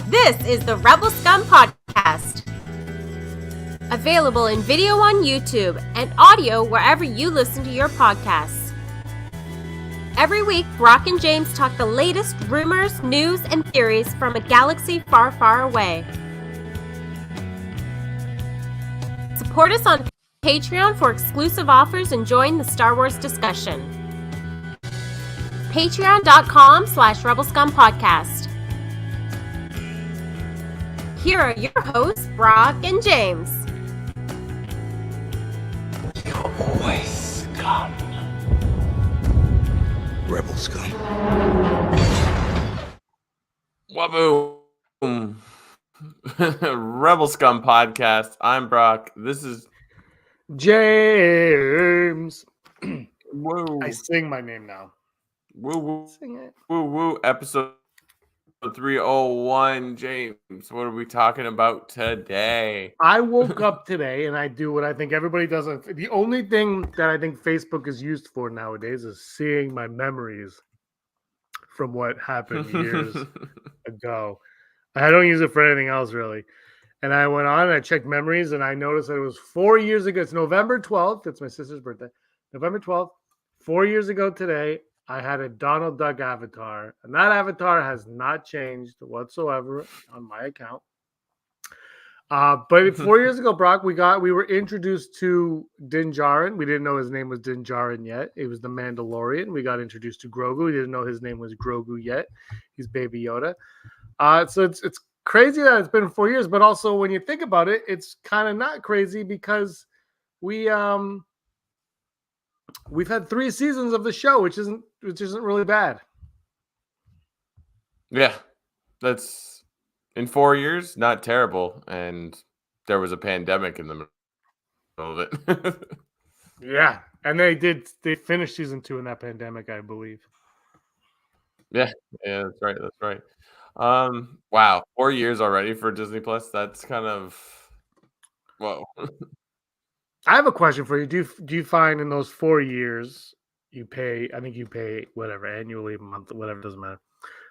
This is the Rebel Scum Podcast. Available in video on YouTube and audio wherever you listen to your podcasts. Every week, Brock and James talk the latest rumors, news, and theories from a galaxy far, far away. Support us on Patreon for exclusive offers and join the Star Wars discussion. Patreon.com/Rebel Scum Podcast. Here are your hosts, Brock and James. You're always scum. Rebel scum. Waboom. Rebel Scum Podcast. I'm Brock. This is James. Woo. I sing my name now. Woo woo. Sing it. Woo woo. Episode 301. James, what are we talking about today? I woke up today and I do what I think everybody does. The only thing that I think Facebook is used for nowadays is seeing my memories from what happened years ago. I don't use it for anything else really. And I went on and I checked memories and I noticed that it was 4 years ago. It's November 12th. It's my sister's birthday. November 12th. 4 years ago today, I had a Donald Duck avatar. And that avatar has not changed whatsoever on my account. But 4 years ago, Brock, we were introduced to Din Djarin. We didn't know his name was Din Djarin yet. It was the Mandalorian. We got introduced to Grogu. We didn't know his name was Grogu yet. He's Baby Yoda. So it's crazy that it's been 4 years, but also when you think about it, it's kind of not crazy because we've had 3 seasons of the show, which isn't really bad. Yeah, that's in 4 years, not terrible. And there was a pandemic in the middle of it. Yeah, and they finished season 2 in that pandemic, I believe. Yeah, that's right. Wow, 4 years already for Disney Plus. That's kind of whoa. I have a question for you. Do you find in those 4 years you pay? I think you pay whatever annually, monthly, whatever, doesn't matter.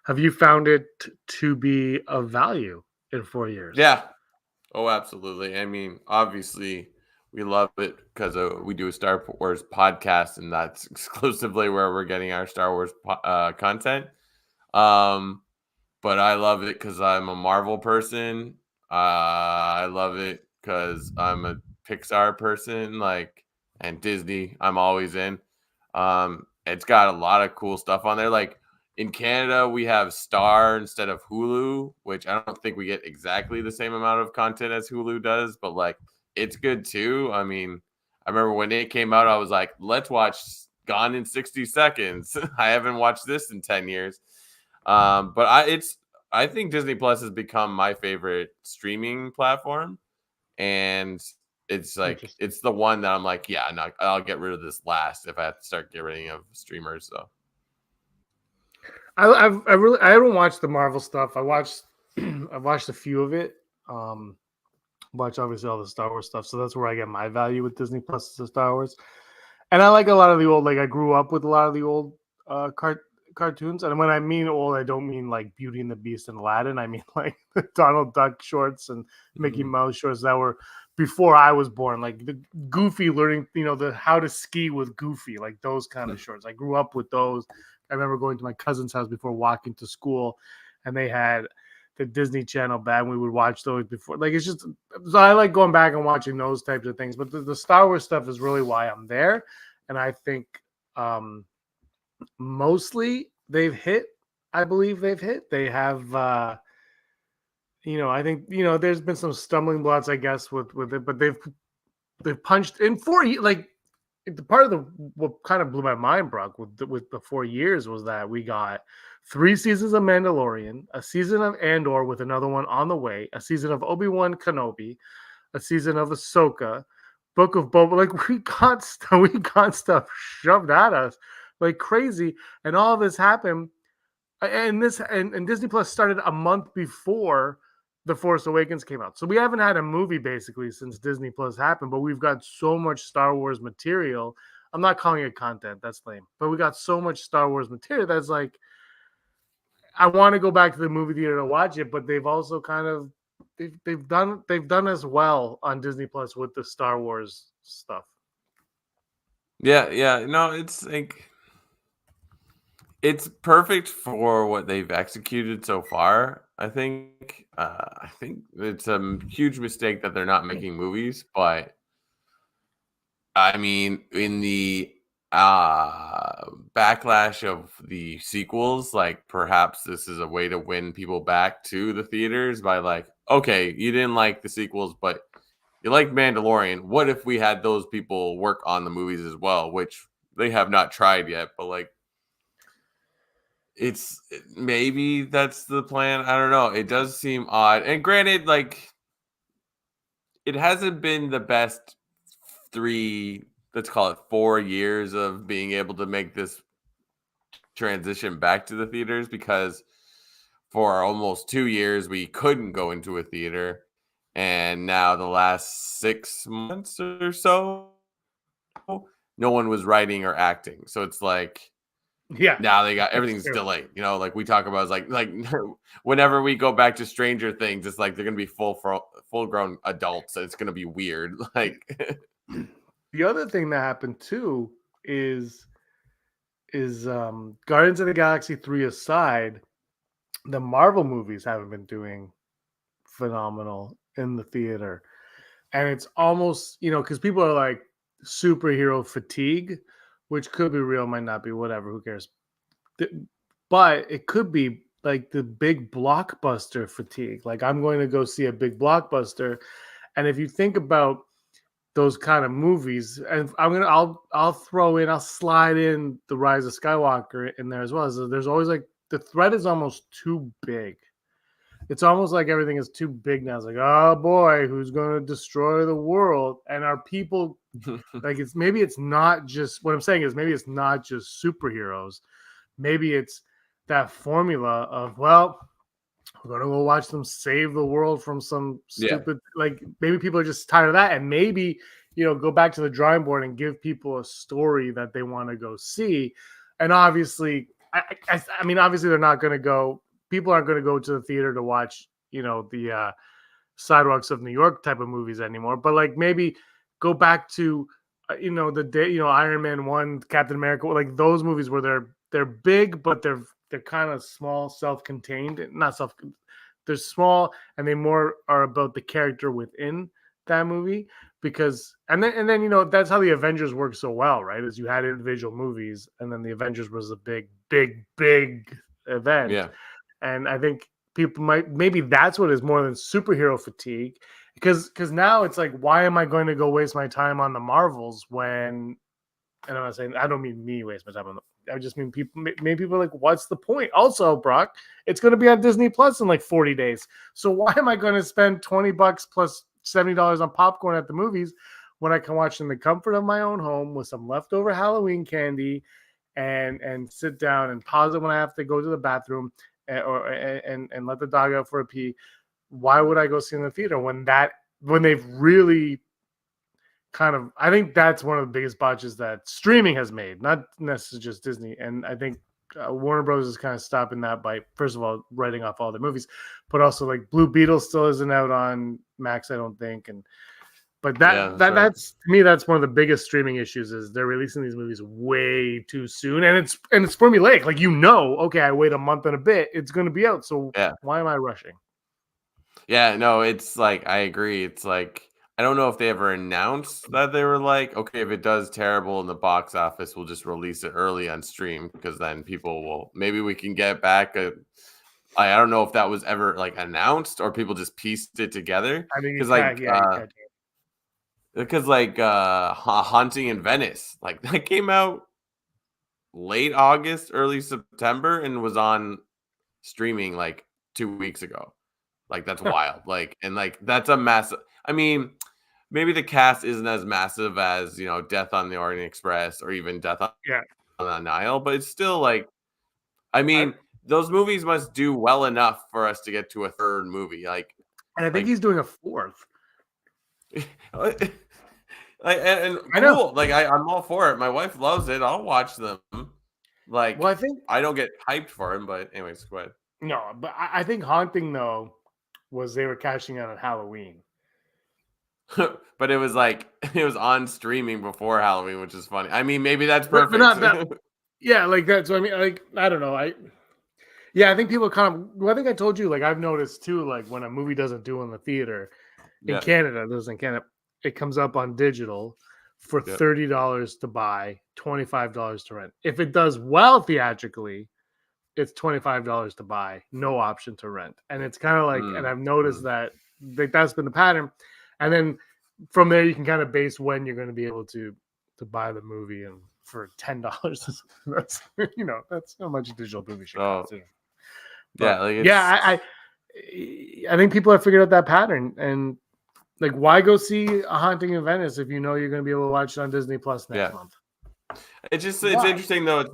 Have you found it to be of value in 4 years? Yeah. Oh, absolutely. I mean, obviously, we love it because we do a Star Wars podcast, and that's exclusively where we're getting our Star Wars content. But I love it because I'm a Marvel person. I love it because I'm a Pixar person, and Disney. I'm always in. It's got a lot of cool stuff on there. Like in Canada, we have Star instead of Hulu, which I don't think we get exactly the same amount of content as Hulu does, but it's good too. I mean, I remember when it came out, I was like, let's watch Gone in 60 Seconds. I haven't watched this in 10 years. But I think Disney Plus has become my favorite streaming platform, and it's the one that I'm like, yeah, no, I'll get rid of this last if I have to start getting rid of streamers. So I haven't watched the Marvel stuff. I've watched a few of it. Watch obviously all the Star Wars stuff, so that's where I get my value with Disney Plus is the Star Wars, and I like a lot of the old. I grew up with a lot of the old cartoons, and when I mean old, I don't mean like Beauty and the Beast and Aladdin. I mean like the Donald Duck shorts and Mickey Mouse shorts that were before I was born, like the Goofy learning, the how to ski with Goofy, like those kind of shorts. I grew up with those. I remember going to my cousin's house before walking to school, and they had the Disney Channel back, and we would watch those before. It's just, so I like going back and watching those types of things. But the Star Wars stuff is really why I'm there, and I think mostly they've hit. I believe they've hit. They have, I think there's been some stumbling blocks, I guess, with it, but they've punched in 4 years. The part of what kind of blew my mind, Brock, with the 4 years was that we got 3 seasons of Mandalorian, a season of Andor with another one on the way, a season of Obi-Wan Kenobi, a season of Ahsoka, Book of Boba. We got stuff shoved at us like crazy, and all of this happened. And Disney Plus started a month before The Force Awakens came out. So we haven't had a movie basically since Disney Plus happened, but we've got so much Star Wars material. I'm not calling it content. That's lame. But we got so much Star Wars material that's I want to go back to the movie theater to watch it, but they've also kind of they've done as well on Disney Plus with the Star Wars stuff. Yeah. No, it's like it's perfect for what they've executed so far. I think it's a huge mistake that they're not making movies, but I mean, in the backlash of the sequels, like perhaps this is a way to win people back to the theaters by like, okay, you didn't like the sequels, but you like Mandalorian. What if we had those people work on the movies as well, which they have not tried yet, but like it's maybe that's the plan. I don't know. It does seem odd. And granted, like it hasn't been the best three, let's call it 4 years of being able to make this transition back to the theaters because for almost 2 years we couldn't go into a theater. And now the last 6 months or so, no one was writing or acting. So it's like Yeah, now they got that's everything's true. delayed. You know, like we talk about is like whenever we go back to Stranger Things, it's like they're gonna be full grown adults and it's gonna be weird. Like The other thing that happened too is Guardians of the Galaxy 3 aside, the Marvel movies haven't been doing phenomenal in the theater. And it's almost, because people are like superhero fatigue, which could be real, might not be, whatever, who cares? But it could be like the big blockbuster fatigue. Like I'm going to go see a big blockbuster. And if you think about those kind of movies, and I'll slide in the Rise of Skywalker in there as well. So there's always like the threat is almost too big. It's almost like everything is too big now. It's like, oh boy, who's going to destroy the world? And are people like it's not just what I'm saying is maybe it's not just superheroes. Maybe it's that formula of, well, we're gonna go watch them save the world from some yeah. stupid, like maybe people are just tired of that, and maybe go back to the drawing board and give people a story that they want to go see. And obviously, I mean, obviously they're not going to go. People aren't going to go to the theater to watch, the Sidewalks of New York type of movies anymore. But like maybe go back to, the day, Iron Man 1, Captain America, like those movies where they're big, but they're kind of small, self-contained, not self. They're small, and they more are about the character within that movie. Because and then that's how the Avengers worked so well, right? Is you had individual movies, and then the Avengers was a big event. Yeah. And I think people maybe that's what is more than superhero fatigue, because now it's like, why am I going to go waste my time on the Marvels when? And I'm not saying, I don't mean me waste my time on them. I just mean people. Maybe people are like, what's the point? Also, Brock, it's going to be on Disney Plus in like 40 days. So why am I going to spend $20 plus $70 on popcorn at the movies when I can watch in the comfort of my own home with some leftover Halloween candy and sit down and pause it when I have to go to the bathroom and let the dog out for a pee? Why would I go see in the theater when they've really kind of, I think that's one of the biggest botches that streaming has made, not necessarily just Disney. And I think Warner Bros. Is kind of stopping that by, first of all, writing off all the movies, but also like Blue Beetle still isn't out on Max, I don't think. But that's to me, that's one of the biggest streaming issues is they're releasing these movies way too soon, and it's formulaic. Like, okay, I wait a month and a bit, it's going to be out. So why am I rushing? Yeah, no, it's like I agree. It's like I don't know if they ever announced that they were like, okay, if it does terrible in the box office, we'll just release it early on stream because then people will maybe we can get back. I don't know if that was ever like announced or people just pieced it together. I think Because Haunting in Venice, like that came out late August, early September, and was on streaming like 2 weeks ago. Like that's wild. Like and like that's a massive. I mean, maybe the cast isn't as massive as Death on the Orient Express or even Death on the Nile, but it's still like, I mean, those movies must do well enough for us to get to a third movie. Like, and I think he's doing a fourth. and cool. Like I'm all for it. My wife loves it. I'll watch them. Like, well, I think I don't get hyped for him, but anyways, go ahead. No, but I think Haunting though was they were cashing out on Halloween. But it was like it was on streaming before Halloween, which is funny. I mean, maybe that's But perfect. not that. Yeah, like that. So I mean, like I don't know. I think people kind of. Well, I think I told you. Like I've noticed too. Like when a movie doesn't do in the theater in Yeah, Canada, those in Canada, it comes up on digital for yeah. $30 to buy, $25 to rent. If it does well theatrically, it's $25 to buy, no option to rent. And it's kind of like, and I've noticed that that's been the pattern. And then from there, you can kind of base when you're going to be able to buy the movie, and for $10, that's that's how much a digital movie should cost. Yeah, But like yeah, I think people have figured out that pattern. And like, why go see A Haunting in Venice if you know you're going to be able to watch it on Disney Plus next month? it's interesting though.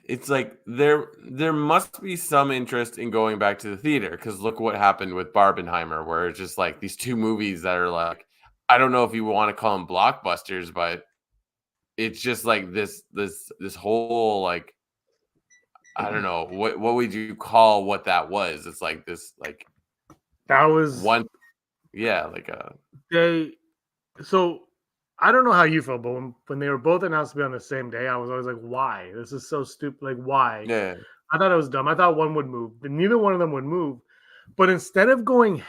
It's like there must be some interest in going back to the theater, because look what happened with Barbenheimer, where it's just like these two movies that are like, I don't know if you want to call them blockbusters, but it's just like this whole like, I don't know what would you call what that was. It's like this like That was one, yeah, like so I don't know how you felt, but when they were both announced to be on the same day, I was always like, why? This is so stupid. Like, why? yeah. I thought it was dumb. I thought one would move, but neither one of them would move. But instead of going,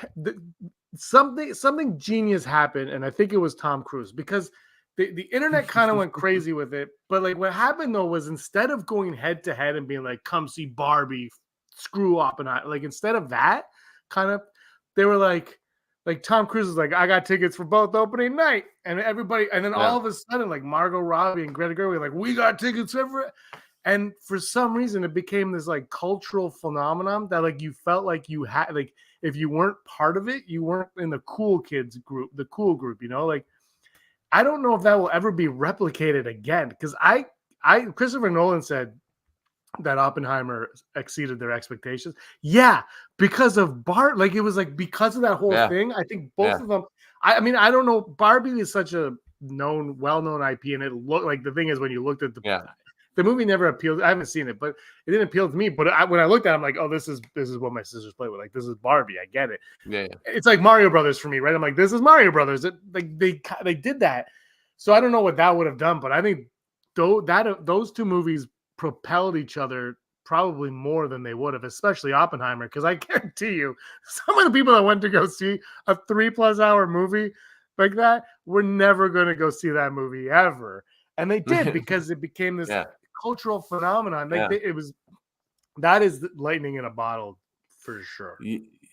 something genius happened, and I think it was Tom Cruise, because the internet kind of went crazy with it. But like what happened though was, instead of going head to head and being like, come see Barbie, screw Oppenheimer, like instead of that kind of, they were like Tom Cruise is like, I got tickets for both opening night, and everybody, and then all of a sudden, like Margot Robbie and Greta Gerwig, like, we got tickets for. And for some reason, it became this like cultural phenomenon that like you felt like you had, like if you weren't part of it, you weren't in the cool kids group, the cool group, like. I don't know if that will ever be replicated again, because Christopher Nolan said that Oppenheimer exceeded their expectations. Yeah, because of Bart, like it was like because of that whole thing. I think both of them. I mean, I don't know. Barbie is such a well-known IP, and it looked like, the thing is, when you looked at the movie never appealed. I haven't seen it, but it didn't appeal to me. But when I looked at it, I'm like, oh, this is what my sisters play with. Like, this is Barbie. I get it. Yeah. It's like Mario Brothers for me, right? I'm like, this is Mario Brothers. Like they did that. So I don't know what that would have done, but I think those two movies propelled each other probably more than they would have, especially Oppenheimer. Because I guarantee you, some of the people that went to go see a 3+ hour movie like that were never going to go see that movie ever. And they did, because it became this cultural phenomenon. Like that is lightning in a bottle for sure.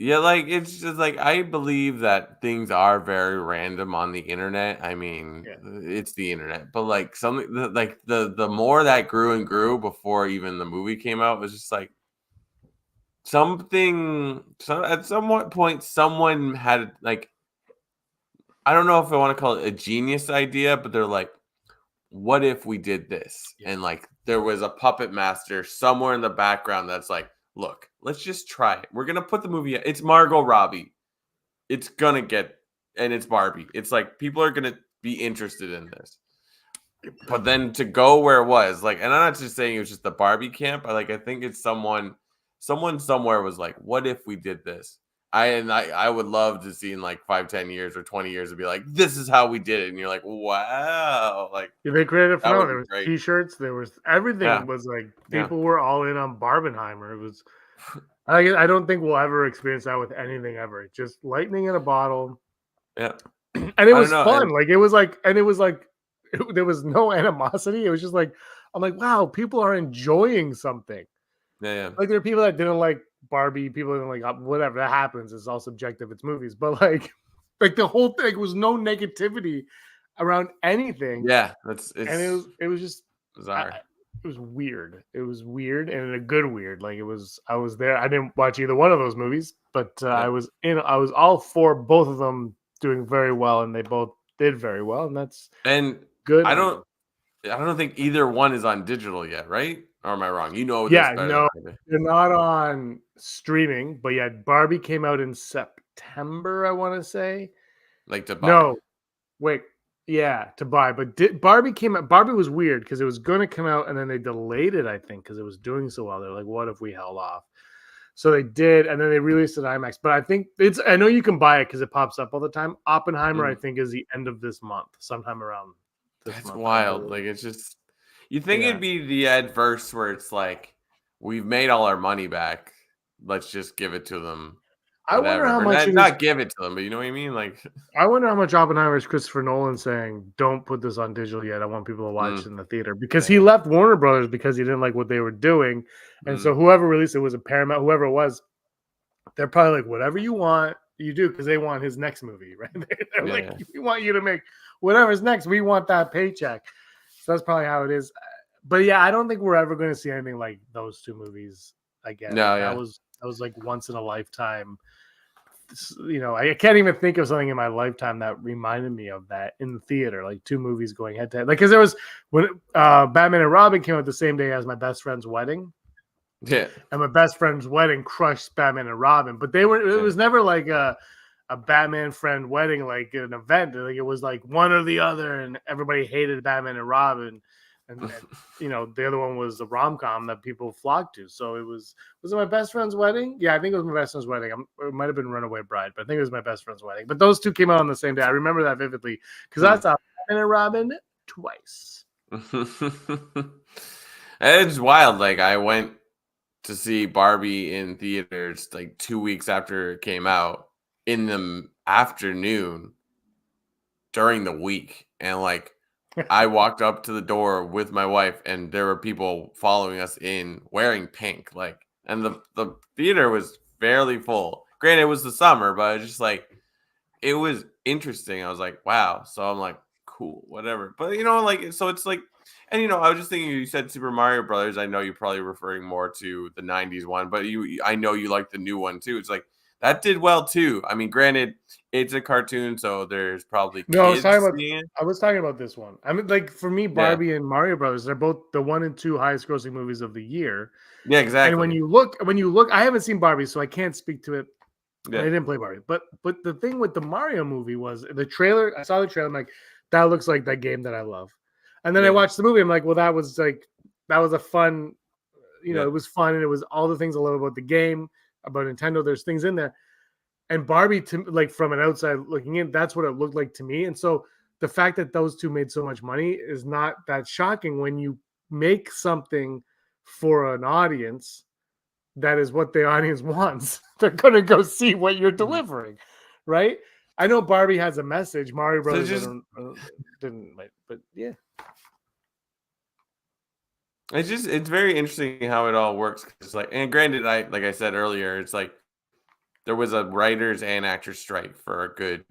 Yeah, like it's just like, I believe that things are very random on the internet. I mean, it's the internet, but like something like the more that grew and grew before even the movie came out, was just like at some point someone had like, I don't know if I want to call it a genius idea, but they're like, what if we did this? And like there was a puppet master somewhere in the background that's like, look, let's just try it. We're gonna put the movie. It's Margot Robbie. It's gonna get, and it's Barbie. It's like people are gonna be interested in this. But then to go where it was, like, and I'm not just saying it was just the Barbie camp. I think it's someone somewhere was like, what if we did this? I would love to see in like 5-10 years or 20 years to be like, this is how we did it, and you're like, wow, like they created a phenomenon. There was T-shirts, there was everything. Yeah. Was like people were all in on Barbenheimer. It was. I don't think we'll ever experience that with anything ever. Just lightning in a bottle. Yeah, and it was fun. It was like there was no animosity. It was just like, I'm like, wow, people are enjoying something. Yeah. Like there are people that didn't like Barbie, people didn't like whatever. That happens. It's all subjective. It's movies, but like the whole thing was no negativity around anything. Yeah, it was just bizarre. It was weird. It was weird, and in a good weird. Like I was there. I didn't watch either one of those movies, but I was all for both of them doing very well, and they both did very well, and that's good. I don't think either one is on digital yet, right? Or am I wrong? You know, no, they're not on streaming, but yeah, Barbie came out in September, I want to say. Like to buy. No, wait, Yeah, to buy. But Barbie came out. Barbie was weird because it was going to come out and then they delayed it, I think, because it was doing so well. They're like, what if we held off? So they did, and then they released it IMAX. But I think I know you can buy it because it pops up all the time. Oppenheimer, I think, is the end of this month, sometime around this That's month. wild. Like, it's just, you think Yeah. it'd be the adverse where it's like, we've made all our money back. Let's just give it to them. I wonder how much Not give it to them, but you know what I mean? Like, I wonder how much Oppenheimer is Christopher Nolan saying, "Don't put this on digital yet. I want people to watch it in the theater," because he left Warner Brothers because he didn't like what they were doing, and so whoever released it was a Paramount, whoever it was. They're probably like, "Whatever you want, you do," because they want his next movie, right? They're like, "We want you to make whatever's next. We want that paycheck." So that's probably how it is. But yeah, I don't think we're ever going to see anything like those two movies again. No, that was like once in a lifetime. You know, I can't even think of something in my lifetime that reminded me of that in the theater, like two movies going head to head. Like, because there was when Batman and Robin came out the same day as my best friend's wedding. Yeah. And my best friend's wedding crushed Batman and Robin, but it was never like a Batman friend wedding, like an event. Like, it was like one or the other, and everybody hated Batman and Robin. And you know, the other one was the rom-com that people flocked to. So was it my best friend's wedding? Yeah, I think it was my best friend's wedding. It might have been Runaway Bride, but I think it was my best friend's wedding. But those two came out on the same day. I remember that vividly because I saw Batman and Robin twice. It's wild. Like, I went to see Barbie in theaters like 2 weeks after it came out in the afternoon during the week, and like, I walked up to the door with my wife, and there were people following us in wearing pink. Like, and the theater was fairly full. Granted, it was the summer, but it's just like, it was interesting. I was like, wow. So I'm like, cool, whatever. But you know, like, so it's like, and you know, I was just thinking, you said Super Mario Brothers. I know you're probably referring more to the '90s one, but I know you like the new one too. It's like, that did well too. I mean, granted, it's a cartoon, so there's probably kids I was talking about this one. I mean, like, for me, Barbie and Mario Brothers, they're both the 1 and 2 highest grossing movies of the year. Yeah, exactly. And when you look, I haven't seen Barbie, so I can't speak to it. Yeah. I didn't play Barbie, but the thing with the Mario movie was the trailer. I saw the trailer. I'm like, that looks like that game that I love. And then I watched the movie. I'm like, well, that was a fun, you know, it was fun, and it was all the things I love about the game, about Nintendo. There's things in there. And Barbie, like, from an outside looking in, that's what it looked like to me. And so the fact that those two made so much money is not that shocking when you make something for an audience that is what the audience wants. They're going to go see what you're delivering, right? I know Barbie has a message. Mario Brothers didn't, but yeah. It's very interesting how it all works. It's like, and granted, like I said earlier, it's like, there was a writers and actors strike for a good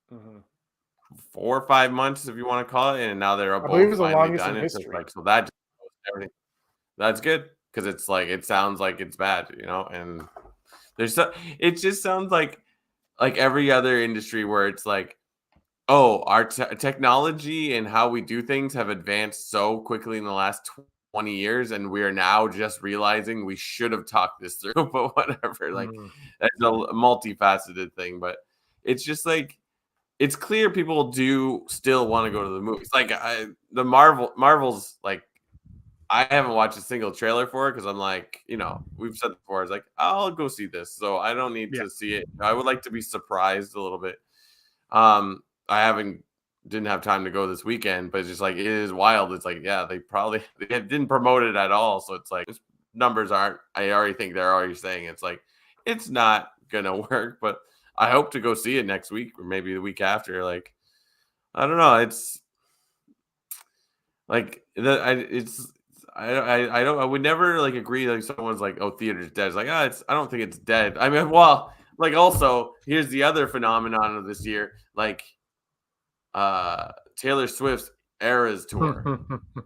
4 or 5 months, if you want to call it, and now they're both finally done. It's like, so that just everything. That's good, because it's like, it sounds like it's bad, you know. And it just sounds like every other industry where it's like, oh, our technology and how we do things have advanced so quickly in the last 20 years, and we are now just realizing we should have talked this through, but whatever. Like, that's a multifaceted thing, but it's just like, it's clear people do still want to go to the movies. Like, the Marvel's, like, I haven't watched a single trailer for it because I'm like, you know, we've said before, it's like, I'll go see this, so I don't need to see it. I would like to be surprised a little bit. I didn't have time to go this weekend, but it's just like, it is wild. It's like, yeah, they didn't promote it at all. So it's like, numbers aren't, I already think they're already saying it's like, it's not going to work, but I hope to go see it next week or maybe the week after. Like, I don't know. It's like, I would never like agree. Like, someone's like, oh, theater's dead. It's like, I don't think it's dead. I mean, well, like, also here's the other phenomenon of this year. Like, Taylor Swift's Eras tour.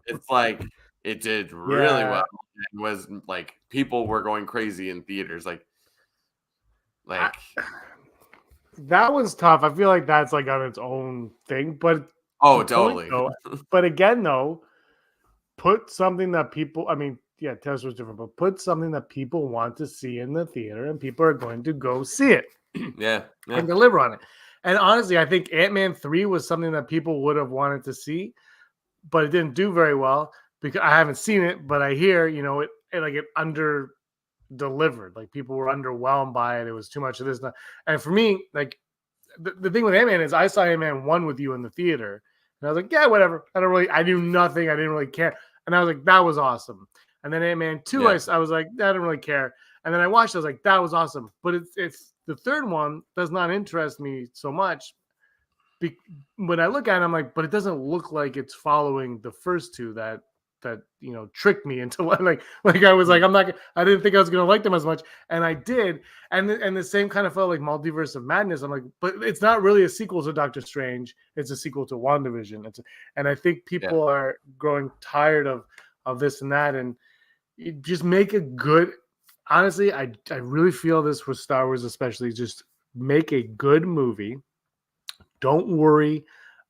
It's like, it did really well, and was like, people were going crazy in theaters. Like that was tough. I feel like that's like on its own thing, but totally. But again, though, put something that people, I mean, yeah, Taylor Swift's different, but put something that people want to see in the theater, and people are going to go see it. Yeah. And deliver on it. And honestly, I think Ant-Man 3 was something that people would have wanted to see, but it didn't do very well because I haven't seen it, but I hear, it under delivered. Like people were underwhelmed by it. It was too much of this. And for me, like the thing with Ant-Man is I saw Ant-Man 1 with you in the theater. And I was like, yeah, whatever. I knew nothing. I didn't really care. And I was like, that was awesome. And then Ant-Man 2, Yeah. I was like, I don't really care. And then I watched it, I was like, that was awesome. But it's the third one does not interest me so much. When I look at it, I'm like, but it doesn't look like it's following the first two that tricked me into like I was like, I didn't think I was gonna like them as much, and I did, and the same kind of felt like Multiverse of Madness. I'm like, but it's not really a sequel to Doctor Strange, it's a sequel to WandaVision. And I think people are growing tired of this and that, and you just make a good. Honestly, I really feel this with Star Wars, especially, just make a good movie. Don't worry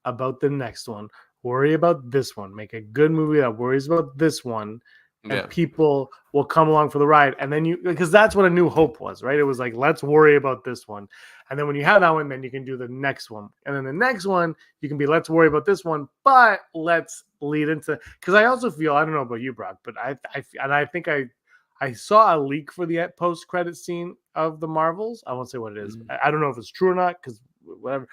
about the next one. Worry about this one. Make a good movie that worries about this one, and people will come along for the ride. And then because that's what A New Hope was, right? It was like, let's worry about this one. And then when you have that one, then you can do the next one. And then the next one, you can be, let's worry about this one, but let's lead into, because I also feel, I don't know about you, Brock, but I think I saw a leak for the post-credit scene of the Marvels. I won't say what it is. I don't know if it's true or not, because whatever.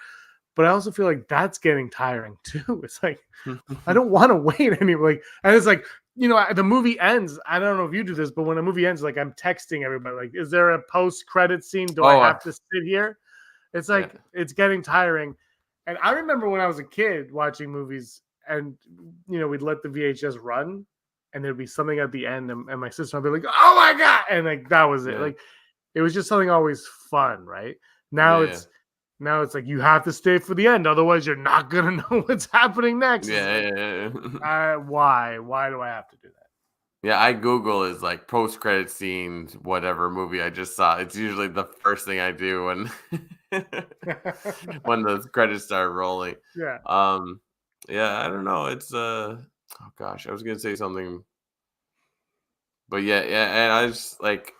But I also feel like that's getting tiring too. It's like, I don't want to wait anymore. And it's like, the movie ends. I don't know if you do this, but when a movie ends, like I'm texting everybody, like, is there a post-credit scene? Do I have to sit here? It's like, it's getting tiring. And I remember when I was a kid watching movies and, we'd let the VHS run and there'd be something at the end and my sister would be like, oh my God. And like, that was it. Like, it was just something always fun, right? Now it's like you have to stay for the end, otherwise you're not gonna know what's happening next. Why? Why do I have to do that? Yeah, I Google is like post-credit scenes, whatever movie I just saw. It's usually the first thing I do when when the credits start rolling. Yeah. I don't know. It's oh gosh, I was gonna say something, but and I just like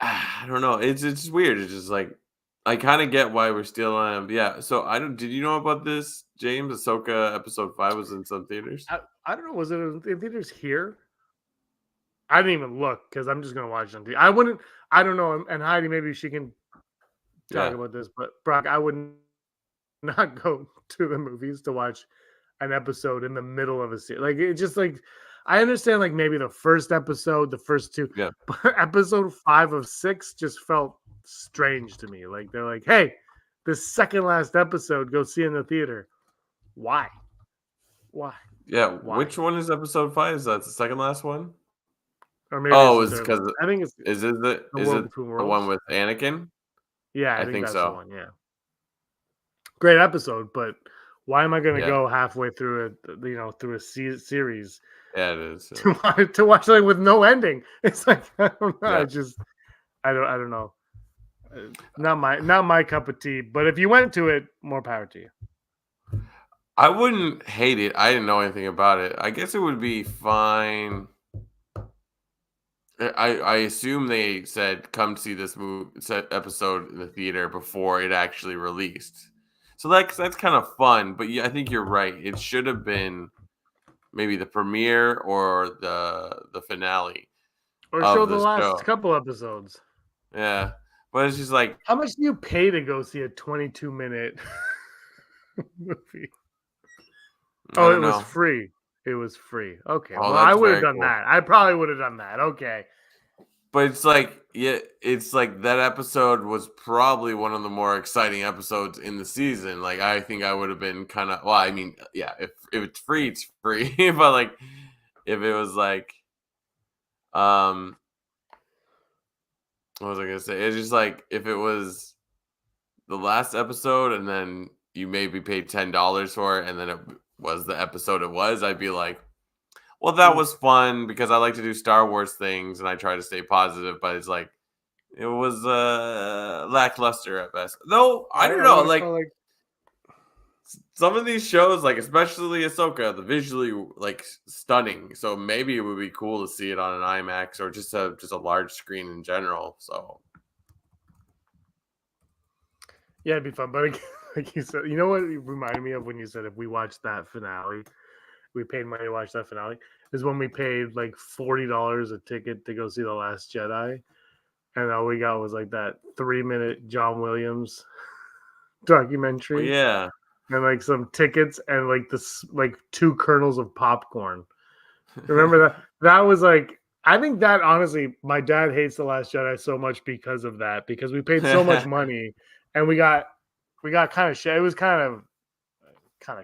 I don't know. It's just weird. It's just like I kind of get why we're still on. Yeah. So I don't. Did you know about this, James? Ahsoka episode 5 was in some theaters. I don't know. Was it in theaters here? I didn't even look because I'm just gonna watch it on TV. I wouldn't. I don't know. And Heidi, maybe she can talk about this. But Brock, I would not go to the movies to watch an episode in the middle of a series. Like it just like. I understand, like maybe the first episode, the first two, but episode 5 of 6 just felt strange to me. Like they're like, hey, the second last episode, go see in the theater. Why? Yeah. Why? Which one is episode 5? Is that the second last one? Or maybe it's because I think it's is it the one with Anakin? Yeah, I think that's so. the one. Yeah, great episode, but why am I going to go halfway through through a series? Yeah, it is to watch something with no ending. It's like I don't know. I don't know. Not my cup of tea. But if you went to it, more power to you. I wouldn't hate it. I didn't know anything about it. I guess it would be fine. I assume they said come see this episode in the theater before it actually released. So that's kind of fun. But I think you're right. It should have been maybe the premiere or the finale. Or show the last couple episodes. Yeah. But it's just like, how much do you pay to go see a 22-minute movie? Oh, it was free. It was free. Okay. Well, I would have done that. I probably would have done that. Okay. But it's like, it's like that episode was probably one of the more exciting episodes in the season. Like, I think I would have been kind of, well, I mean, yeah, if it's free, it's free. But like, if it was like, what was I gonna say? It's just like if it was the last episode and then you maybe paid $10 for it and then it was the episode it was, I'd be like, well, that was fun because I like to do Star Wars things and I try to stay positive, but it's like it was lackluster at best. No, I don't know. Like some of these shows, like especially Ahsoka, the visually like stunning. So maybe it would be cool to see it on an IMAX or just a large screen in general. So Yeah, it'd be fun. But like you said, you know what it reminded me of when you said if we watched that finale, we paid money to watch that finale, is when we paid like $40 a ticket to go see The Last Jedi. And all we got was like that 3-minute John Williams Well, documentary yeah. and like some tickets and like this like 2 kernels of popcorn. Remember that? That was like, I think that honestly, my dad hates The Last Jedi so much because of that, because we paid so much money and we got kind of shit. It was kind of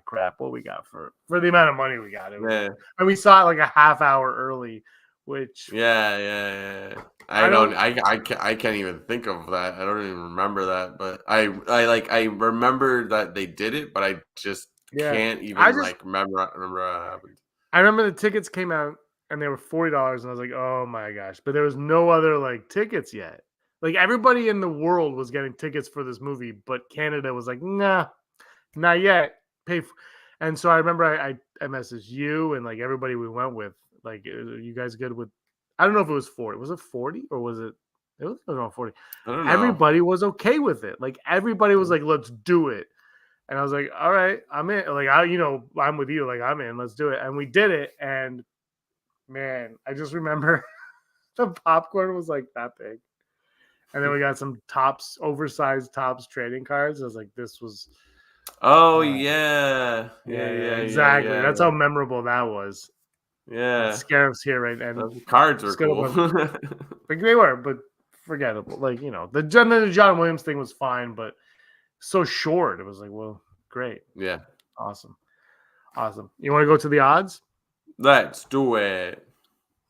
crap what we got for the amount of money we got. It was, Yeah. and we saw it like a half hour early, which Yeah. I can't even think of that. I don't even remember that, but I remember that they did it, but I just can't even remember what happened. I remember the tickets came out and they were $40, and I was like, oh my gosh! But there was no other like tickets yet. Like everybody in the world was getting tickets for this movie, but Canada was like, nah, not yet. And so I remember I messaged you and like everybody we went with, like, are you guys good with? I don't know if it was 40. Was it 40 or was it? It was around 40. I don't know. Everybody was okay with it. Like everybody was like, let's do it. And I was like, all right, I'm in. Like I'm with you. Like I'm in. Let's do it. And we did it. And man, I just remember the popcorn was like that big. And then we got some oversized Topps trading cards. I was like, this was. Oh yeah, exactly. Yeah. That's how memorable that was. Yeah, Scarab's here, right? And those cards were cool. Like they were, but forgettable. Like the John Williams thing was fine, but so short. It was like, well, great. Yeah, awesome. You want to go to the odds? Let's do it.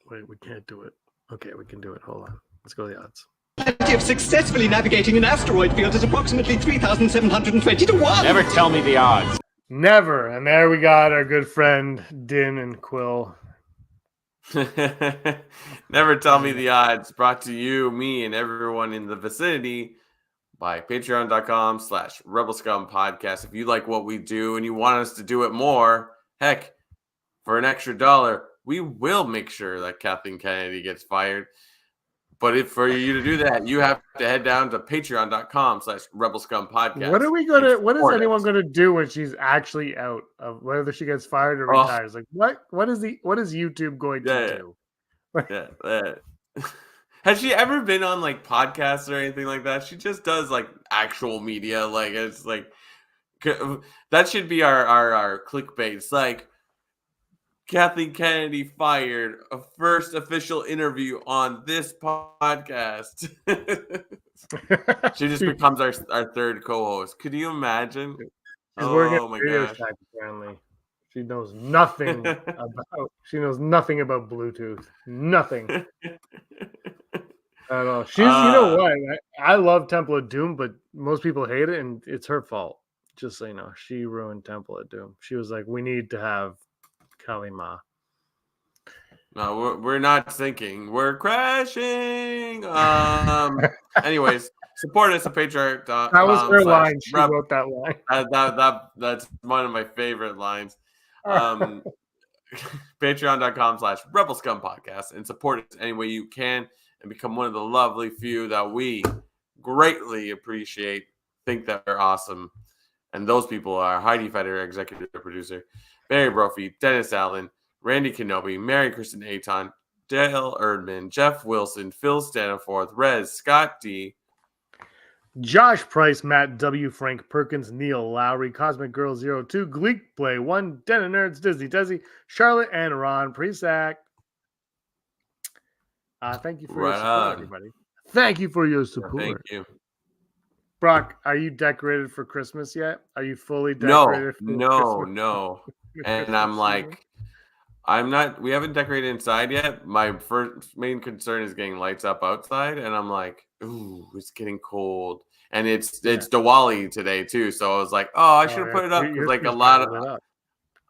Wait, we can't do it. Okay, we can do it. Hold on. Let's go to the odds. Probability of successfully navigating an asteroid field is approximately 3,720 to 1. Never tell me the odds. Never. And there we got our good friend Din and Kuill. Never tell me the odds. Brought to you, me, and everyone in the vicinity by patreon.com/Rebel Scum Podcast. If you like what we do and you want us to do it more, heck, for an extra $1, we will make sure that Kathleen Kennedy gets fired. But if for you to do that, you have to head down to patreon.com/Rebel Scum Podcast. What is anyone gonna do when she's actually out of whether she gets fired or retires? Like what is YouTube going to do? Has she ever been on like podcasts or anything like that? She just does like actual media. Like it's like that should be our clickbait. It's like Kathleen Kennedy fired, a first official interview on this podcast. She just becomes our third co-host. Could you imagine? She's working at Radio Shack, apparently. She knows nothing about Bluetooth. Nothing. I don't know. She's you know what? I love Temple of Doom, but most people hate it, and it's her fault. Just so you know, she ruined Temple of Doom. She was like, we need to have Kalima. No, we're not sinking. We're crashing. Anyways, support us at Patreon. That was her line. She wrote that line. That's one of my favorite lines. Patreon.com/Rebel Scum Podcast and support us any way you can and become one of the lovely few that we greatly appreciate, think that they're awesome. And those people are Heidi Feder, executive producer, Barry Brophy, Dennis Allen, Randy Kenobi, Mary Kristen Aton, Dale Erdman, Jeff Wilson, Phil Staniforth, Rez, Scott D, Josh Price, Matt W, Frank Perkins, Neil Lowry, Cosmic Girl 02, Gleek Play 1, Den of Nerds, Disney Desi, Charlotte, and Ron Presack. Thank you for your support, everybody. Thank you for your support. Thank you. Brock, are you decorated for Christmas yet? Are you fully decorated? No. And I'm like, I'm not. We haven't decorated inside yet. My first main concern is getting lights up outside, and I'm like, ooh, it's getting cold, and it's Diwali today too. So I was like, I should have put it up. Like a lot of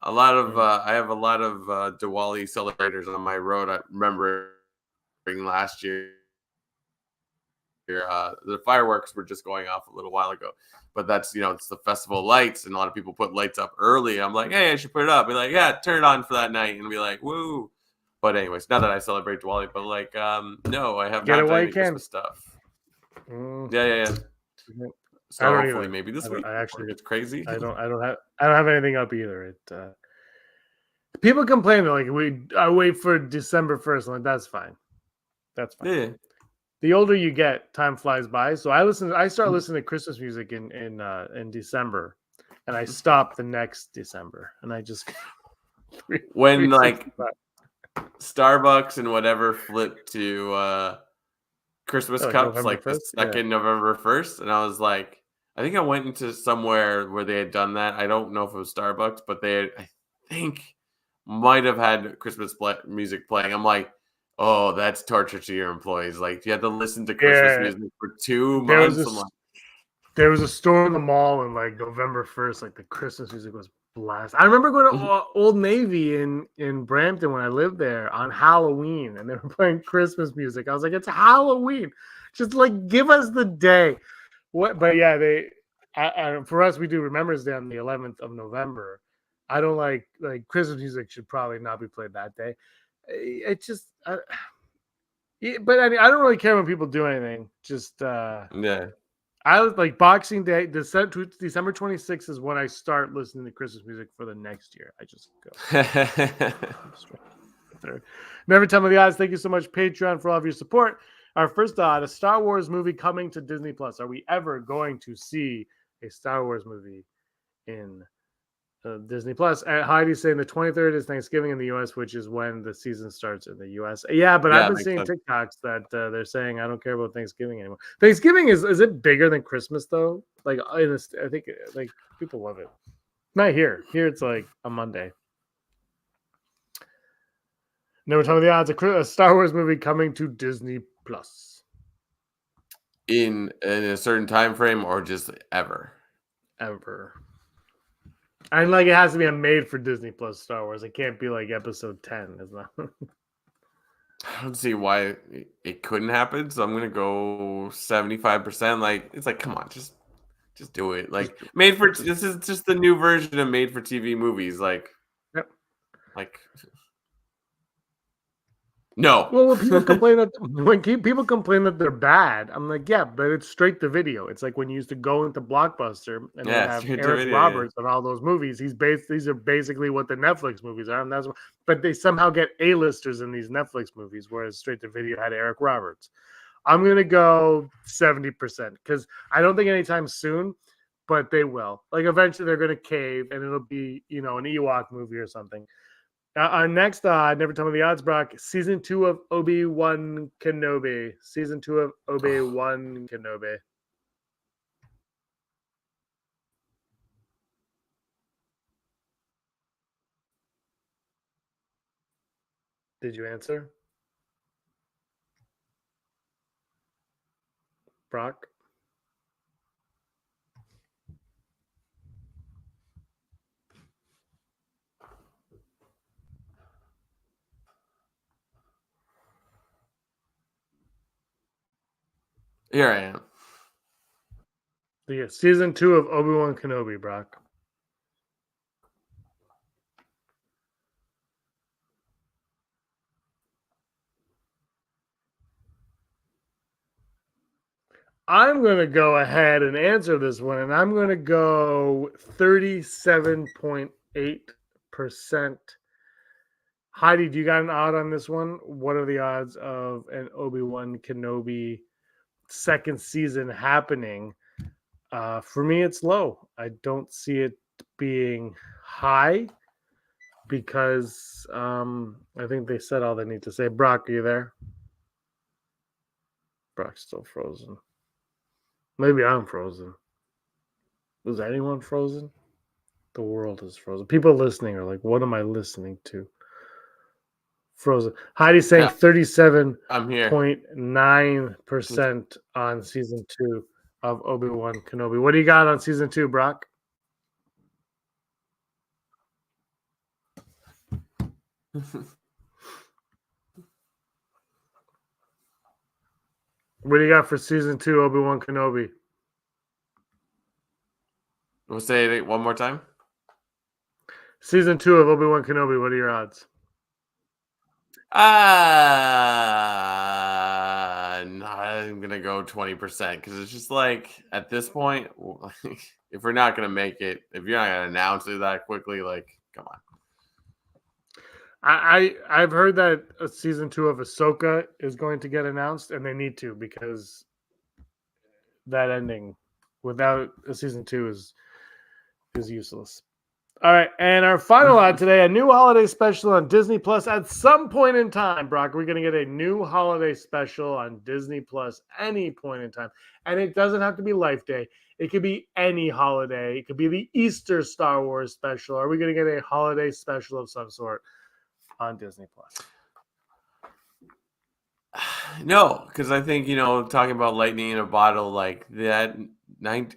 I have a lot of Diwali celebrators on my road. I remember last year. The fireworks were just going off a little while ago, but that's it's the festival of lights, and a lot of people put lights up early. I'm like, hey, I should put it up. Be like, yeah, turn it on for that night, and be like, woo. But anyways, not that I celebrate Diwali, but like, no, I have not done any Christmas stuff. Yeah. So I don't hopefully either. maybe this week. I actually, It's crazy. I don't have anything up either. People complain like I wait for December 1st. I'm like, that's fine. That's fine. Yeah. The older you get, time flies by. So I start listening to Christmas music in December, and I stop the next December, and I just When like 365. Starbucks and whatever flipped to Christmas Like cups November like the 1st? Yeah. second November 1st, and I was like, I think I went into somewhere where they had done that. I don't know if it was Starbucks, but I think might have had Christmas music playing. I'm like, oh, that's torture to your employees. Like, you had to listen to Christmas music for 2 months. I'm like, There was a store in the mall in like November 1st, like the Christmas music was blast. I remember going to Old Navy in Brampton when I lived there on Halloween, and they were playing Christmas music. I was like, it's Halloween. Just like give us the day. What? But yeah, for us, we do Remembrance Day on the 11th of November. I don't like Christmas music should probably not be played that day. It just, but I mean, I don't really care when people do anything. Just yeah. I was like Boxing Day, December 26th is when I start listening to Christmas music for the next year. I just go. Never Tell Me the Odds. Thank you so much, Patreon, for all of your support. Our first odd, a Star Wars movie coming to Disney Plus. Are we ever going to see a Star Wars movie in Disney Plus? Heidi's saying the 23rd is Thanksgiving in the U.S., which is when the season starts in the U.S. Yeah, but I've been seeing TikToks that they're saying I don't care about Thanksgiving anymore. Thanksgiving is it bigger than Christmas though? Like I think like people love it. Not here. Here it's like a Monday. Never Tell Me the Odds. A Star Wars movie coming to Disney Plus in a certain time frame or just ever. And like it has to be a made for Disney Plus Star Wars. It can't be like episode 10. Is not. I don't see why it couldn't happen. So I'm gonna go 75%. Like it's like, come on, just do it. Like this is just the new version of made for TV movies. Like, yep. Like no. Well, when people complain that they're bad, I'm like, yeah, but it's straight to video. It's like when you used to go into Blockbuster and they have Eric Roberts and all those movies. These are basically what the Netflix movies are, and but they somehow get A-listers in these Netflix movies, whereas straight to video had Eric Roberts. I'm gonna go 70% because I don't think anytime soon, but they will. Like eventually they're gonna cave and it'll be an Ewok movie or something. Our next Never Tell Me the Odds, Brock. Season 2 of Obi-Wan Kenobi. Season 2 of Obi-Wan Kenobi. Did you answer? Brock? Here I am. Yeah, season 2 of Obi-Wan Kenobi, Brock. I'm going to go ahead and answer this one, and I'm going to go 37.8%. Heidi, do you got an odd on this one? What are the odds of an Obi-Wan Kenobi second season happening? For me, it's low. I don't see it being high because I think they said all they need to say. Brock, are you there? Brock's still frozen. Maybe I'm frozen. Is anyone frozen? The world is frozen. People listening are like, what am I listening to? Frozen. Heidi's saying 37.9% on season 2 of Obi-Wan Kenobi. What do you got on season 2, Brock? What do you got for season 2, Obi-Wan Kenobi? We'll say it one more time. Season 2 of Obi-Wan Kenobi, what are your odds? I'm gonna go 20% because it's just like at this point, if we're not gonna make it, if you're not gonna announce it that quickly, like, come on. I've heard that a season 2 of Ahsoka is going to get announced, and they need to because that ending without a season 2 is useless. All right, and our final ad today, a new holiday special on Disney Plus at some point in time. Brock, we're going to get a new holiday special on Disney Plus any point in time. And it doesn't have to be Life Day. It could be any holiday. It could be the Easter Star Wars special. Are we going to get a holiday special of some sort on Disney Plus? No, because I think, talking about lightning in a bottle like that,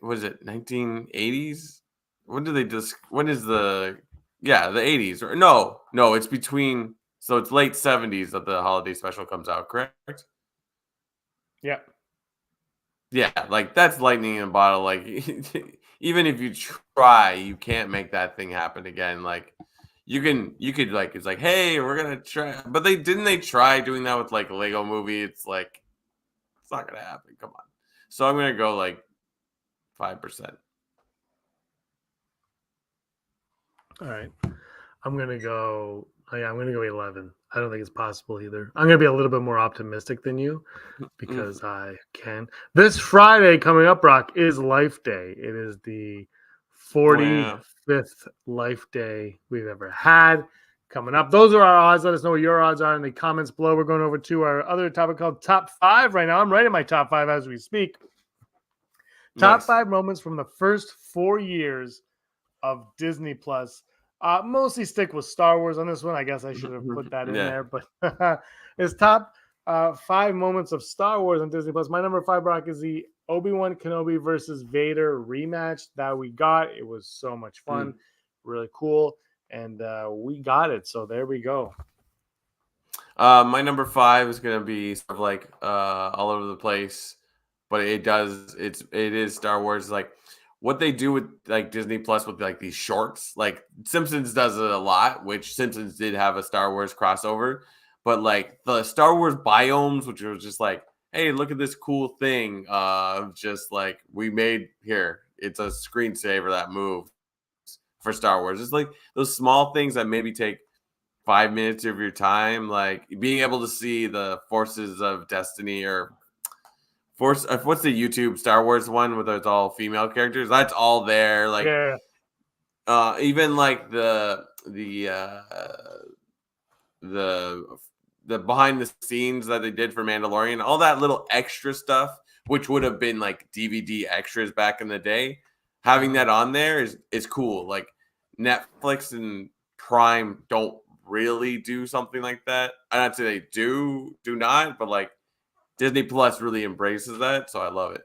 was it 1980s? When do they when is the 80s? Or no, it's between, so it's late 70s that the holiday special comes out, correct? Yeah. Yeah, like that's lightning in a bottle. Like even if you try, you can't make that thing happen again. Like you could like, it's like, hey, we're gonna try, but they try doing that with like a Lego movie. It's like, it's not gonna happen. Come on. So I'm gonna go like 5%. All right. I'm going to go 11. I don't think it's possible either. I'm going to be a little bit more optimistic than you because I can. This Friday coming up, Brock, is Life Day. It is the 45th Life Day we've ever had coming up. Those are our odds. Let us know what your odds are in the comments below. We're going over to our other topic called Top 5 right now. I'm writing my Top 5 as we speak. Top 5 moments from the first 4 years of Disney Plus. Mostly stick with Star Wars on this one. I guess I should have put that in there, but it's top 5 moments of Star Wars on Disney Plus. My number 5, Brock, is the Obi-Wan Kenobi versus Vader rematch that we got. It was so much fun, really cool, and we got it. So there we go. My number 5 is gonna be sort of like all over the place, but it is Star Wars. Like what they do with like Disney Plus with like these shorts, like Simpsons does it a lot, which Simpsons did have a Star Wars crossover, but like the Star Wars biomes, which was just like, hey, look at this cool thing. Just like we made here. It's a screensaver that moves for Star Wars. It's like those small things that maybe take 5 minutes of your time, like being able to see the Forces of Destiny or what's the YouTube Star Wars one where it's all female characters? That's all there. Like, even like the behind the scenes that they did for Mandalorian, all that little extra stuff, which would have been like DVD extras back in the day. Having that on there is cool. Like Netflix and Prime don't really do something like that. I'm not saying they do not, but like Disney Plus really embraces that, so I love it.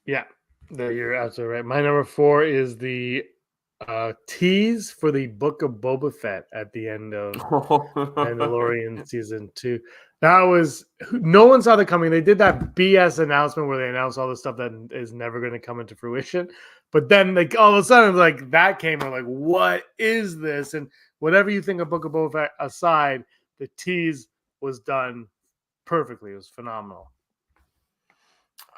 Yeah, you're absolutely right. My number 4 is the tease for the Book of Boba Fett at the end of Mandalorian season 2. That was, no one saw that coming. They did that BS announcement where they announced all the stuff that is never going to come into fruition. But then like all of a sudden like that came and like, what is this? And whatever you think of Book of Boba Fett aside, the tease was done perfectly. It was phenomenal.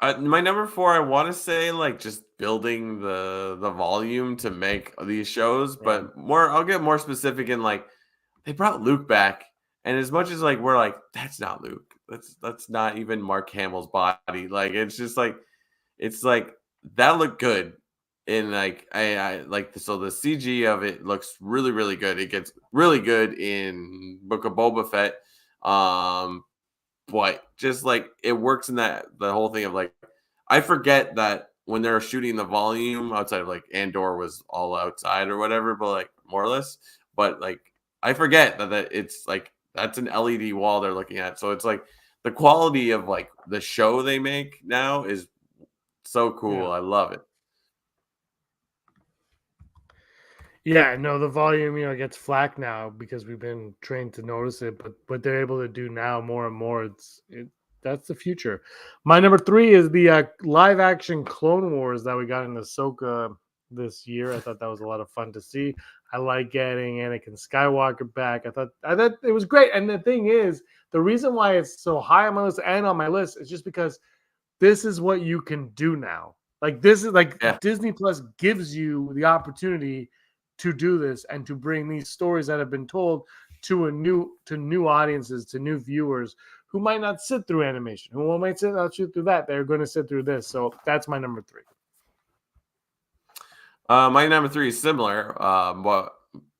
My number 4, I want to say like just building the volume to make these shows, but I'll get more specific in like they brought Luke back, and as much as like we're like that's not Luke, that's not even Mark Hamill's body. Like it's just like that looked good, and like I like so the CG of it looks really really good. It gets really good in Book of Boba Fett. But just like it works in the whole thing of like I forget that when they're shooting the volume outside of like Andor was all outside or whatever, but like more or less. But like I forget that it's like that's an LED wall they're looking at. So it's like the quality of like the show they make now is so cool. Yeah. I love it. Yeah, no, the volume, gets flack now because we've been trained to notice it, but what they're able to do now more and more, that's the future. My number 3 is the live action Clone Wars that we got in Ahsoka this year. I thought that was a lot of fun to see. I like getting Anakin Skywalker back. I thought it was great. And the thing is, the reason why it's so high on my list and on my list is just because this is what you can do now. Like this is like Disney Plus gives you the opportunity to do this and to bring these stories that have been told to new audiences, to new viewers who might not sit through animation, who might not sit through that. They're going to sit through this. So that's my number 3. My number 3 is similar, but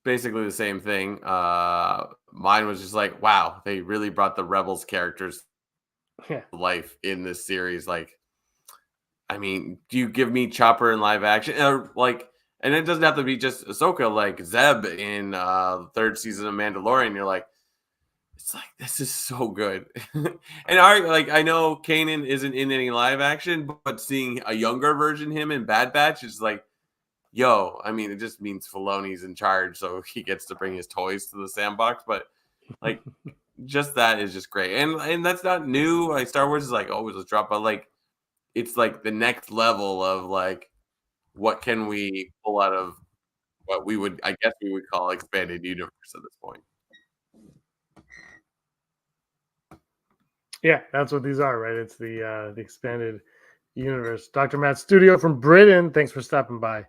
basically the same thing. Mine was just like, wow, they really brought the Rebels characters to life in this series. Like, I mean, do you give me Chopper in live action? And it doesn't have to be just Ahsoka, like Zeb in the 3rd season of Mandalorian. You're like, it's like, this is so good. And I know Kanan isn't in any live action, but seeing a younger version of him in Bad Batch is like, yo, I mean, it just means Filoni's in charge, so he gets to bring his toys to the sandbox. But like, just that is just great, and that's not new. Like Star Wars is like always let's drop, but like, it's like the next level of like, what can we pull out of what we would call expanded universe at this point. Yeah, that's what these are, right? It's the expanded universe. Dr. Matt Studio from Britain, thanks for stopping by.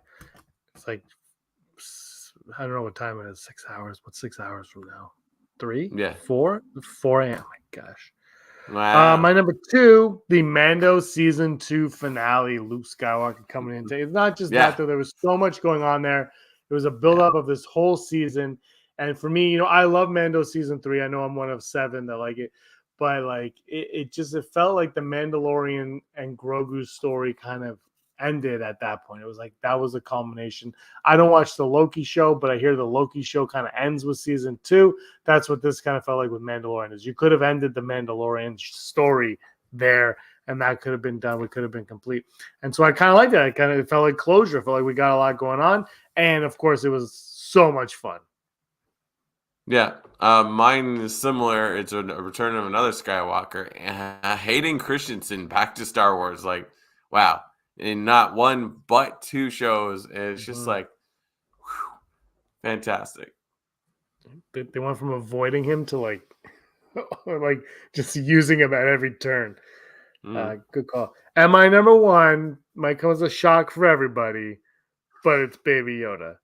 It's like, I don't know what time it is. 6 hours. What's 6 hours from now? 3? Yeah. 4? 4 a.m. Oh my gosh. Wow. My number 2, the Mando season 2 finale. Luke Skywalker coming in. It's not just that, though. There was so much going on there. It was a build-up of this whole season. And for me, I love Mando season 3. I know I'm one of 7 that like it. But like it felt like the Mandalorian and Grogu's story kind of ended at that point. It was like that was a culmination. I don't watch the Loki show, but I hear the Loki show kind of ends with season 2. That's what this kind of felt like with Mandalorian. Is you could have ended the Mandalorian story there, and that could have been done. We could have been complete. And so I kind of like that. It felt like closure. It felt like we got a lot going on, and of course, it was so much fun. Yeah, mine is similar. It's a return of another Skywalker. Hayden Christensen back to Star Wars. Like, wow. In not 1 but 2 shows. And it's just like, whew, fantastic. They went from avoiding him to like just using him at every turn. Good call. And my number 1 might come as a shock for everybody, but it's Baby Yoda.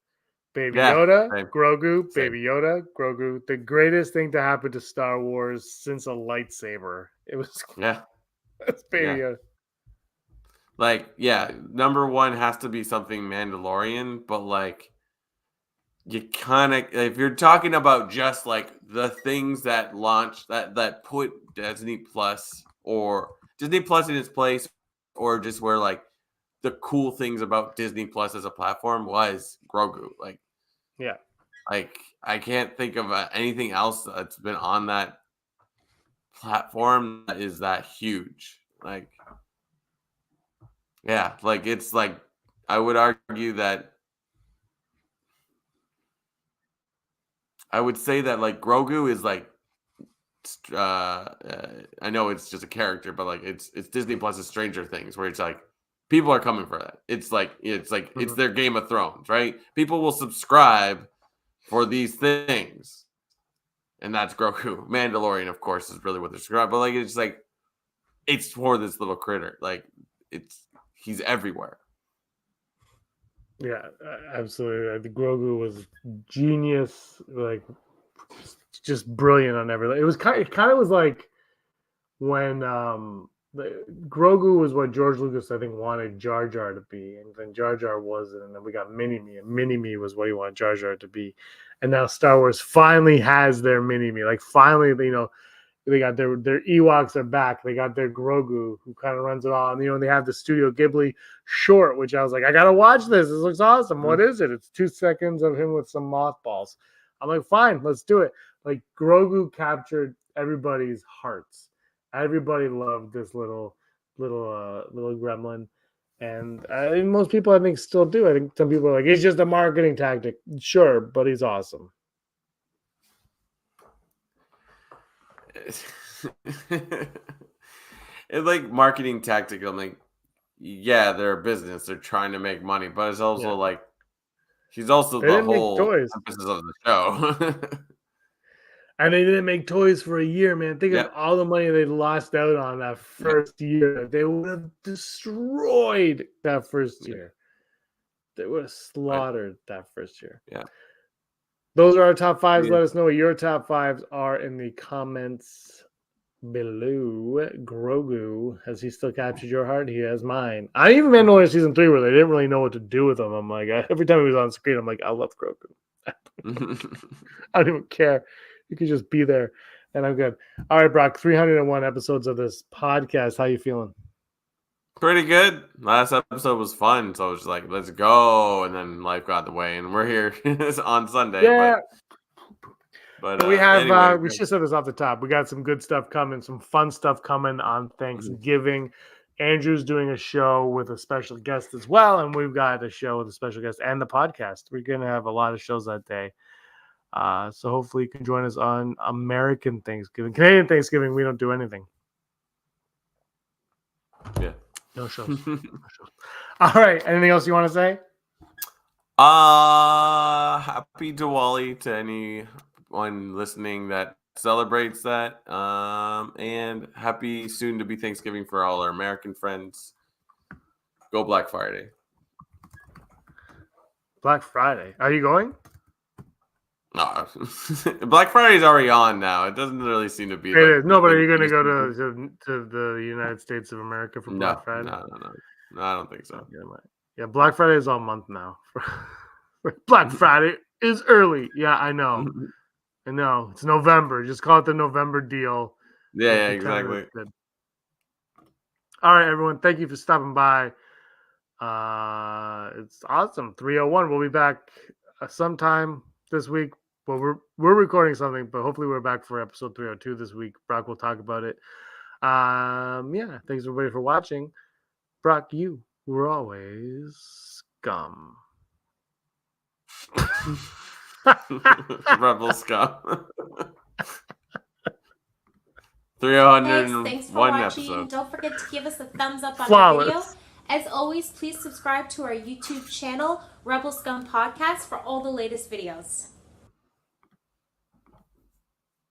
Baby Yoda, same. Grogu, same. Baby Yoda, Grogu. The greatest thing to happen to Star Wars since a lightsaber. It was That's Baby Yoda. Like, number 1 has to be something Mandalorian, but like, you kind of, if you're talking about just like the things that launched that put Disney Plus or Disney Plus in its place, or just where like the cool things about Disney Plus as a platform was Grogu. Like, like I can't think of anything else that's been on that platform that is that huge. Like, like it's like I would argue that I would say that like Grogu is like I know it's just a character, but like it's Disney Plus's Stranger Things, where it's like people are coming for that. It's their Game of Thrones, right? People will subscribe for these things, and that's Grogu. Mandalorian, of course, is really what they're subscribing, but like it's for this little critter. Like he's everywhere. Yeah, absolutely. The Grogu was genius, like just brilliant on every. It kind of was like when Grogu was what George Lucas, I think, wanted Jar Jar to be, and then Jar Jar wasn't, and then we got Mini Me, and Mini Me was what he wanted Jar Jar to be, and now Star Wars finally has their Mini Me. Like finally, they got their Ewoks are back. They got their Grogu who kind of runs it all. And, they have the Studio Ghibli short, which I was like, I got to watch this. This looks awesome. What is it? It's 2 seconds of him with some mothballs. I'm like, fine, let's do it. Like Grogu captured everybody's hearts. Everybody loved this little gremlin. And most people, I think, still do. I think some people are like, it's just a marketing tactic. Sure, but he's awesome. It's like marketing tactic. I'm like, they're a business. They're trying to make money, but it's also like he's also the whole emphasis of the show. And they didn't make toys for a year, man. Think Yep. of all the money they lost out on that first year. They would have destroyed that first year. They would have slaughtered that first year. Yeah. Those are our top fives. Yeah. Let us know what your top fives are in the comments below. Grogu, has he still captured your heart? He has mine. I even Mandalorian season 3 where they didn't really know what to do with him. I'm like, every time he was on screen, I'm like, I love Grogu. I don't even care. You can just be there, and I'm good. All right, Brock. 301 episodes of this podcast. How you feeling? Pretty good. Last episode was fun, so I was just like, let's go. And then life got in the way, and we're here on Sunday. Yeah. But We have anyway, we should set this off the top. We got some good stuff coming, some fun stuff coming on Thanksgiving. Andrew's doing a show with a special guest as well, and we've got a show with a special guest and the podcast. We're gonna have a lot of shows that day. So hopefully you can join us on American Thanksgiving. Canadian Thanksgiving, we don't do anything. Yeah. No shows. No shows. All right. Anything else you want to say? Happy Diwali to anyone listening that celebrates that. And happy soon to be Thanksgiving for all our American friends. Go Black Friday. Black Friday. Are you going? No, Black Friday is already on now. It doesn't really seem to be. It is. No, but are you going to go to the United States of America for Black Friday? No, I don't think so. Yeah, Black Friday is all month now. Black Friday is early. Yeah, I know. I know. It's November. Just call it the November deal. Yeah, exactly. All right, everyone. Thank you for stopping by. It's awesome. 301. We'll be back sometime this week. Well, we're recording something, but hopefully we're back for episode 302 this week. Brock will talk about it. Yeah, thanks everybody for watching. Brock, you were always scum. Rebel scum. 301 Thanks for watching. episode. Don't forget to give us a thumbs up on Flawless. the video. As always, please subscribe to our YouTube channel, Rebel Scum Podcast, for all the latest videos.